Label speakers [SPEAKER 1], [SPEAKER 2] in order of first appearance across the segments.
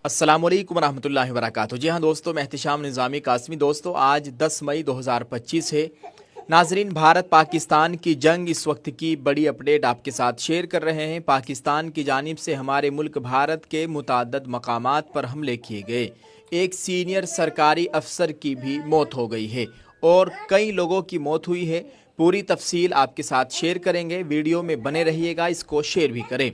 [SPEAKER 1] अस्सलाम वालेकुम रहमतुल्लाहि व बरकातहू। जी हाँ दोस्तों, मैं एहतिशाम निज़ामी कासमी। दोस्तों आज 10 मई 2025 है। नाजरीन, भारत पाकिस्तान की जंग इस वक्त की बड़ी अपडेट आपके साथ शेयर कर रहे हैं। पाकिस्तान की जानिब से हमारे मुल्क भारत के मुताद्दद मकामात पर हमले किए गए। एक सीनियर सरकारी अफसर की भी मौत हो गई है और कई लोगों की मौत हुई है। पूरी तफसील आपके साथ शेयर करेंगे, वीडियो में बने रहिएगा, इसको शेयर भी करें।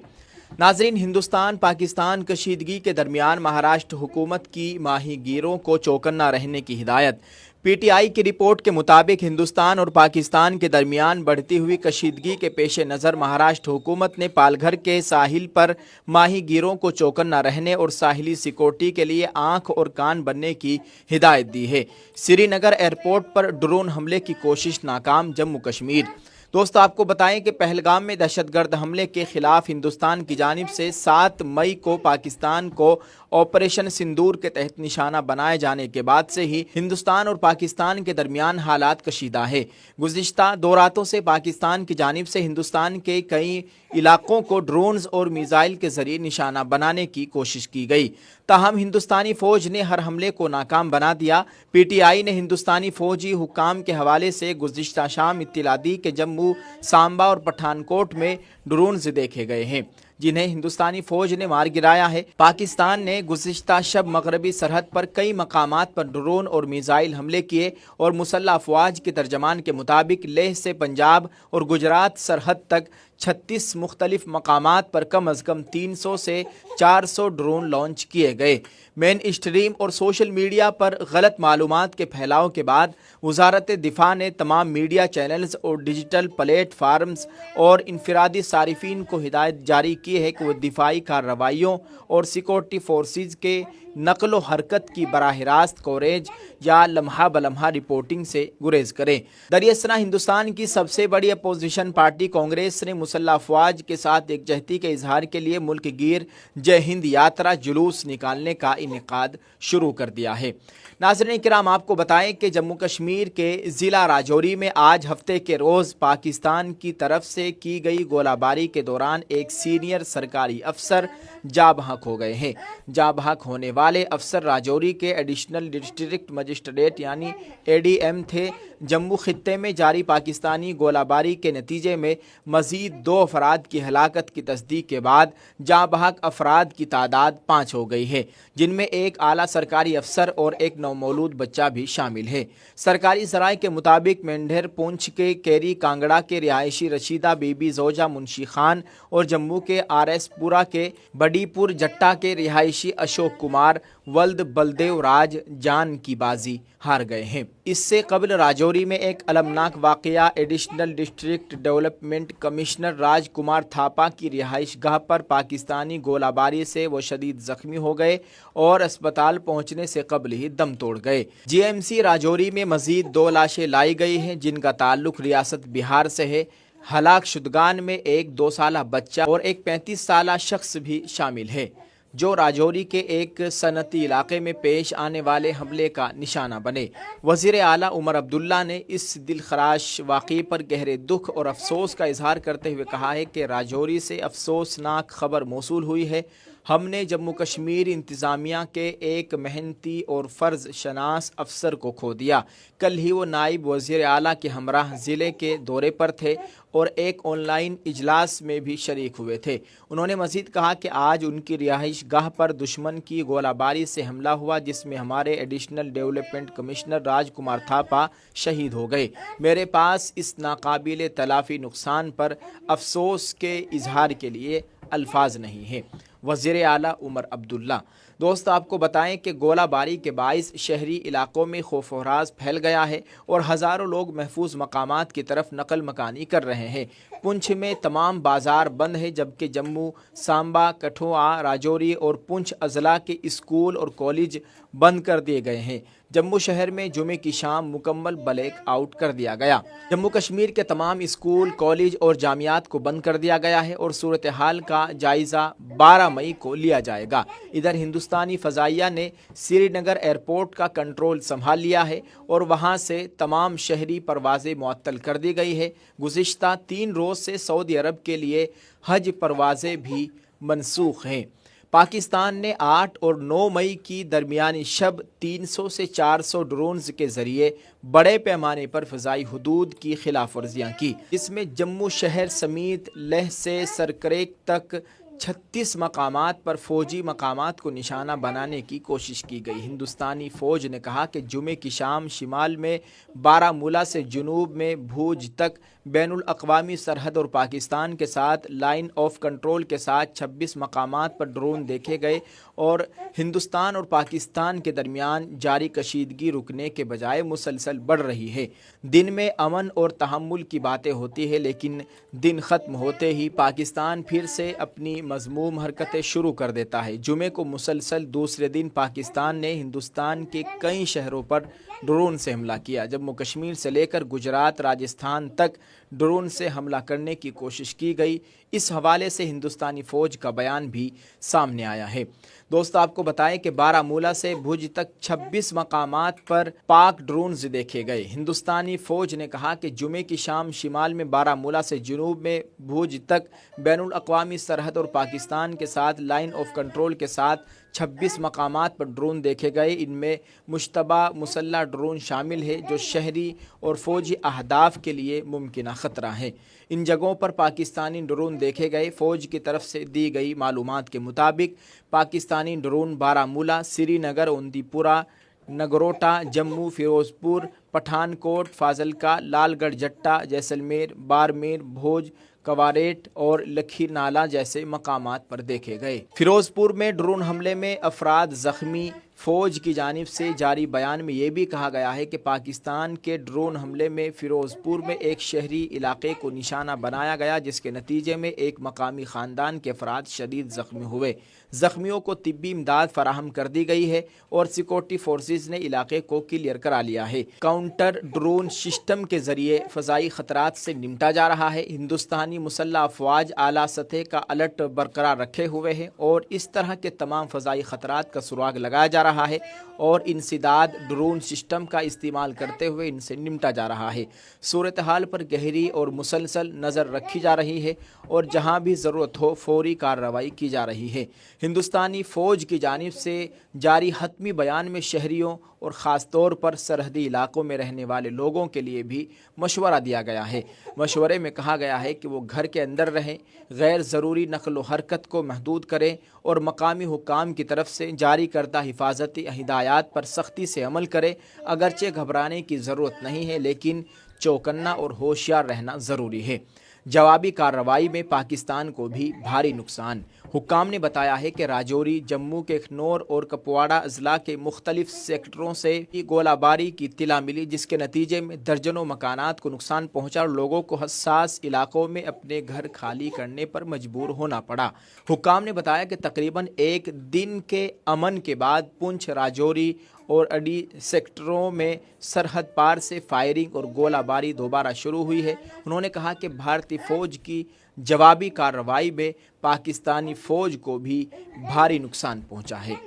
[SPEAKER 1] नाजरीन, हिंदुस्तान पाकिस्तान कशीदगी के दरमियान महाराष्ट्र हुकूमत की माहीगीरों को चौकन्ना रहने की हिदायत। पीटीआई की रिपोर्ट के मुताबिक हिंदुस्तान और पाकिस्तान के दरमियान बढ़ती हुई कशीदगी के पेश नज़र महाराष्ट्र हुकूमत ने पालघर के साहिल पर माहीगीरों को चौकन्ना रहने और साहिली सिक्योरिटी के लिए आंख और कान बनने की हिदायत दी है। श्रीनगर एयरपोर्ट पर ड्रोन हमले की कोशिश नाकाम। जम्मू कश्मीर। दोस्तों आपको बताएं कि पहलगाम में दहशतगर्द हमले के खिलाफ हिंदुस्तान की जानिब से 7 मई को पाकिस्तान को ऑपरेशन सिंदूर के तहत निशाना बनाए जाने के बाद से ही हिंदुस्तान और पाकिस्तान के दरमियान हालात कशीदा है। गुज़िश्ता 2 रातों से पाकिस्तान की जानिब से हिंदुस्तान के कई इलाकों को ड्रोन्स और मिसाइल के जरिए निशाना बनाने की कोशिश की गई, ताहम हिंदुस्तानी फौज ने हर हमले को नाकाम बना दिया। पीटीआई ने हिंदुस्तानी फौजी हुक्काम के हवाले से गुज़िश्ता शाम इत्तला दी कि जम्मू, सांबा और पठानकोट में ड्रोन्स देखे गए हैं जिन्हें हिंदुस्तानी फौज ने मार गिराया है। पाकिस्तान ने गुज़िश्ता शब मगरबी सरहद पर कई मकामात पर ड्रोन और मिसाइल हमले किए और मुसल्लह अफवाज के तर्जमान के मुताबिक लेह से पंजाब और गुजरात सरहद तक 36 मुख्तलिफ मकामात पर कम अज़ कम 300 से 400 ड्रोन लॉन्च किए गए। मेन स्ट्रीम और सोशल मीडिया पर गलत मालूमात के फैलाव के बाद वजारत दिफा ने तमाम मीडिया चैनल्स और डिजिटल प्लेटफार्म्स और इनफरादी सारिफीन को हिदायत जारी की है कि वह दिफाई कार्रवाइयों और सिक्योरिटी फोर्सेज के नकलो हरकत की बराह रास्त कवरेज या लम्हा बलम्हा रिपोर्टिंग से गुरेज करें। दरियासना हिंदुस्तान की सबसे बड़ी अपोजिशन पार्टी कांग्रेस ने मुसल्लह अफवाज के साथ एकजहती के इजहार के लिए मुल्क गिर जय हिंद यात्रा जुलूस निकालने का इनेकाद शुरू कर दिया है। नाज़रीन किराम, आपको बताएं कि जम्मू कश्मीर के ज़िला राजौरी में आज हफ्ते के रोज़ पाकिस्तान की तरफ से की गई गोलाबारी के दौरान एक सीनियर सरकारी अफसर जाँ बहक हो गए हैं। जाँ बहक होने वाले अफसर राजौरी के एडिशनल डिस्ट्रिक्ट मजिस्ट्रेट यानी एडीएम थे। जम्मू खित्ते में जारी पाकिस्तानी गोलाबारी के नतीजे में मज़ीद 2 अफराद की हलाकत की तस्दीक के बाद जाँ बहक अफराद की तादाद 5 हो गई है, जिनमें एक आला सरकारी अफसर और एक नवमौलूद बच्चा भी शामिल है। सरकारी ज़राए के मुताबिक मेंढर पुंछ के केरी कांगड़ा के रिहायशी रशीदा बीबी जोजा मुंशी खान और जम्मू के RS पुरा के बडीपुर जट्टा के रिहायशी अशोक कुमार वल्द बलदेव राज जान की बाजी हार गए हैं। इससे कबल राजौरी में एक अलमनाक वाकया एडिशनल डिस्ट्रिक्ट डेवलपमेंट कमिश्नर राजकुमार थापा की रिहाइश गाह पर पाकिस्तानी गोलाबारी से वो शदीद जख्मी हो गए और अस्पताल पहुंचने से कबल ही दम तोड़ गए। GMC राजौरी में मजीद 2 लाशें लाई गई हैं जिनका ताल्लुक रियासत बिहार से है। हलाक शुदगान में एक 2 साला बच्चा और एक 35 साला शख्स भी शामिल है जो राजौरी के एक सनती इलाके में पेश आने वाले हमले का निशाना बने। वज़ीर आला उमर अब्दुल्ला ने इस दिलखराश वाक़े पर गहरे दुख और अफसोस का इजहार करते हुए कहा है कि राजौरी से अफसोसनाक खबर मौसूल हुई है। हमने जम्मू कश्मीर इंतज़ामिया के एक मेहनती और फ़र्ज़ शनास अफसर को खो दिया। कल ही वो नायब वज़ीर आला के हमराह ज़िले के दौरे पर थे और एक ऑनलाइन इजलास में भी शरीक हुए थे। उन्होंने मज़ीद कहा कि आज उनकी रिहाइश गाह पर दुश्मन की गोलाबारी से हमला हुआ जिसमें हमारे एडिशनल डेवलपमेंट कमिश्नर राजकुमार थापा शहीद हो गए। मेरे पास इस नाकाबिल तलाफ़ी नुकसान पर अफसोस के इजहार के लिए अल्फाज नहीं है। वज़ीर आला उमर अब्दुल्ला। दोस्त आपको बताएं कि गोलाबारी के बाइस शहरी इलाकों में खौफ व राज फैल गया है और हज़ारों लोग महफूज मकामात की तरफ नकल मकानी कर रहे हैं। पुंछ में तमाम बाज़ार बंद है जबकि जम्मू, सांबा, कठुआ, राजौरी और पुंछ अजला के स्कूल और कॉलेज बंद कर दिए गए हैं। जम्मू शहर में जुमे की शाम मुकम्मल ब्लैक आउट कर दिया गया। जम्मू कश्मीर के तमाम स्कूल, कॉलेज और जामियात को बंद कर दिया गया है और सूरत हाल का जायज़ा 12 मई को लिया जाएगा। इधर हिंदुस्तानी फ़ज़ाइया ने श्रीनगर एयरपोर्ट का कंट्रोल संभाल लिया है और वहां से तमाम शहरी परवाज़ें मुअत्तल कर दी गई है। गुज़िश्ता 3 रोज़ से सऊदी अरब के लिए हज परवाज़ें भी मनसूख हैं। पाकिस्तान ने 8 और 9 मई की दरमियानी शब 300 से 400 ड्रोन्स के ज़रिए बड़े पैमाने पर फ़ज़ाई हुदूद की खिलाफ वर्जियाँ की। इसमें जम्मू शहर समेत लेह से सरकरेक तक 36 मकामात पर फ़ौजी मकामात को निशाना बनाने की कोशिश की गई। हिंदुस्तानी फ़ौज ने कहा कि जुमे की शाम शिमाल में बारामूला से जुनूब में भूज तक बैनुल अक़वामी सरहद और पाकिस्तान के साथ लाइन ऑफ कंट्रोल के साथ 26 मकामात पर ड्रोन देखे गए और हिंदुस्तान और पाकिस्तान के दरमियान जारी कशीदगी रुकने के बजाय मुसलसल बढ़ रही है। दिन में अमन और तहम्मुल की बातें होती है, लेकिन दिन ख़त्म होते ही पाकिस्तान फिर से अपनी मज़मूम हरकतें शुरू कर देता है। जुमे को मुसलसल दूसरे दिन पाकिस्तान ने हिंदुस्तान के कई शहरों पर ड्रोन से हमला किया। जम्मू कश्मीर से लेकर गुजरात, राजस्थान तक ड्रोन से हमला करने की कोशिश की गई। इस हवाले से हिंदुस्तानी फ़ौज का बयान भी सामने आया है। दोस्तों, आपको बताएं कि बारामूला से भुज तक 26 मकामात पर पाक ड्रोन्स देखे गए। हिंदुस्तानी फ़ौज ने कहा कि जुमे की शाम शिमाल में बारामूला से जुनूब में भुज तक बैनुल अक़वामी सरहद और पाकिस्तान के साथ लाइन ऑफ कंट्रोल के साथ 26 मकामात पर ड्रोन देखे गए। इनमें मुश्तबा मुसल्लह ड्रोन शामिल है जो शहरी और फ़ौजी अहदाफ के लिए मुमकिन ख़तरा है। इन जगहों पर पाकिस्तानी ड्रोन देखे गए। फ़ौज की तरफ से दी गई मालूमात के मुताबिक पाकिस्तानी ड्रोन बारामूला, श्रीनगर, ओंदीपुरा, नगरोटा, जम्मू, फ़िरोज़पुर, पठानकोट, फाजिल्का, लालगढ़ जट्टा, जैसलमेर, बाड़मेर, भोज, कवारेट और लखीर नाला जैसे मकामात पर देखे गए। फ़िरोज़पुर में ड्रोन हमले में अफराद ज़ख्मी। फ़ौज की जानिब से जारी बयान में ये भी कहा गया है कि पाकिस्तान के ड्रोन हमले में फ़िरोज़पुर में एक शहरी इलाके को निशाना बनाया गया, जिसके नतीजे में एक मकामी ख़ानदान के अफराद शदीद ज़ख्मी हुए। ज़ख्मियों को तिब्बी इमदाद फराहम कर दी गई है और सिक्योरिटी फोर्सेज ने इलाके को क्लियर करा लिया है। काउंटर ड्रोन सिस्टम के ज़रिए फ़ज़ाई ख़तरात से निपटा जा रहा है। हिंदुस्तानी मुसल्लह अफ़वाज आला सतह का अलर्ट बरकरार रखे हुए हैं और इस तरह के तमाम फ़ज़ाई ख़तरात का सुराग लगाया जा रहा है और इंसदाद ड्रोन सिस्टम का इस्तेमाल करते हुए इनसे निपटा जा रहा है। सूरत हाल पर गहरी और मुसलसल नज़र रखी जा रही है और जहां भी ज़रूरत हो फौरी कार्रवाई की जा रही है। हिंदुस्तानी फ़ौज की जानिब से जारी हतमी बयान में शहरियों और ख़ास तौर पर सरहदी इलाकों में रहने वाले लोगों के लिए भी मशवरा दिया गया है। मशवरे में कहा गया है कि वो घर के अंदर रहें, गैर ज़रूरी नक़ल व हरकत को महदूद करें और मकामी हुकाम की तरफ से जारी करदा हिफाजती हिदायत पर सख्ती से अमल करें। अगरचे घबराने की ज़रूरत नहीं है, लेकिन चौकन्ना और होशियार रहना ज़रूरी है। जवाबी कार्रवाई में पाकिस्तान को भी भारी नुकसान। हुक्काम ने बताया है कि राजौरी, जम्मू के खनौर और कपवाड़ा अजला के मुख्तलिफ सेक्टरों से गोलाबारी की इत्तला मिली, जिसके नतीजे में दर्जनों मकानात को नुकसान पहुंचा और लोगों को हसास इलाकों में अपने घर खाली करने पर मजबूर होना पड़ा। हुक्काम ने बताया कि तकरीबन एक दिन के अमन के बाद पुंछ, राजौरी और अडी सेक्टरों में सरहद पार से फायरिंग और गोलाबारी दोबारा शुरू हुई है। उन्होंने कहा कि भारतीय फ़ौज की जवाबी कार्रवाई में पाकिस्तानी फ़ौज को भी भारी नुकसान पहुंचा है।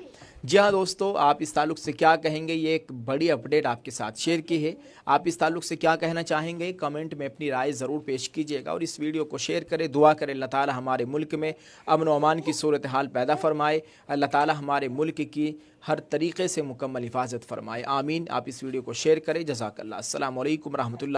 [SPEAKER 1] जी हाँ दोस्तों, आप इस ताल्लुक़ से क्या कहेंगे? ये एक बड़ी अपडेट आपके साथ शेयर की है। आप इस ताल्लुक़ से क्या कहना चाहेंगे? कमेंट में अपनी राय ज़रूर पेश कीजिएगा और इस वीडियो को शेयर करें। दुआ करें अल्लाह ताला हमारे मुल्क में अमन व अमान की सूरत हाल पैदा फरमाए। अल्लाह ताला हमारे मुल्क की हर तरीक़े से मुकम्मल हिफाजत फरमाए। आमीन। आप इस वीडियो को शेयर करें। जज़ाकल्लाह। अस्सलामु अलैकुम रहमतुल्लाह।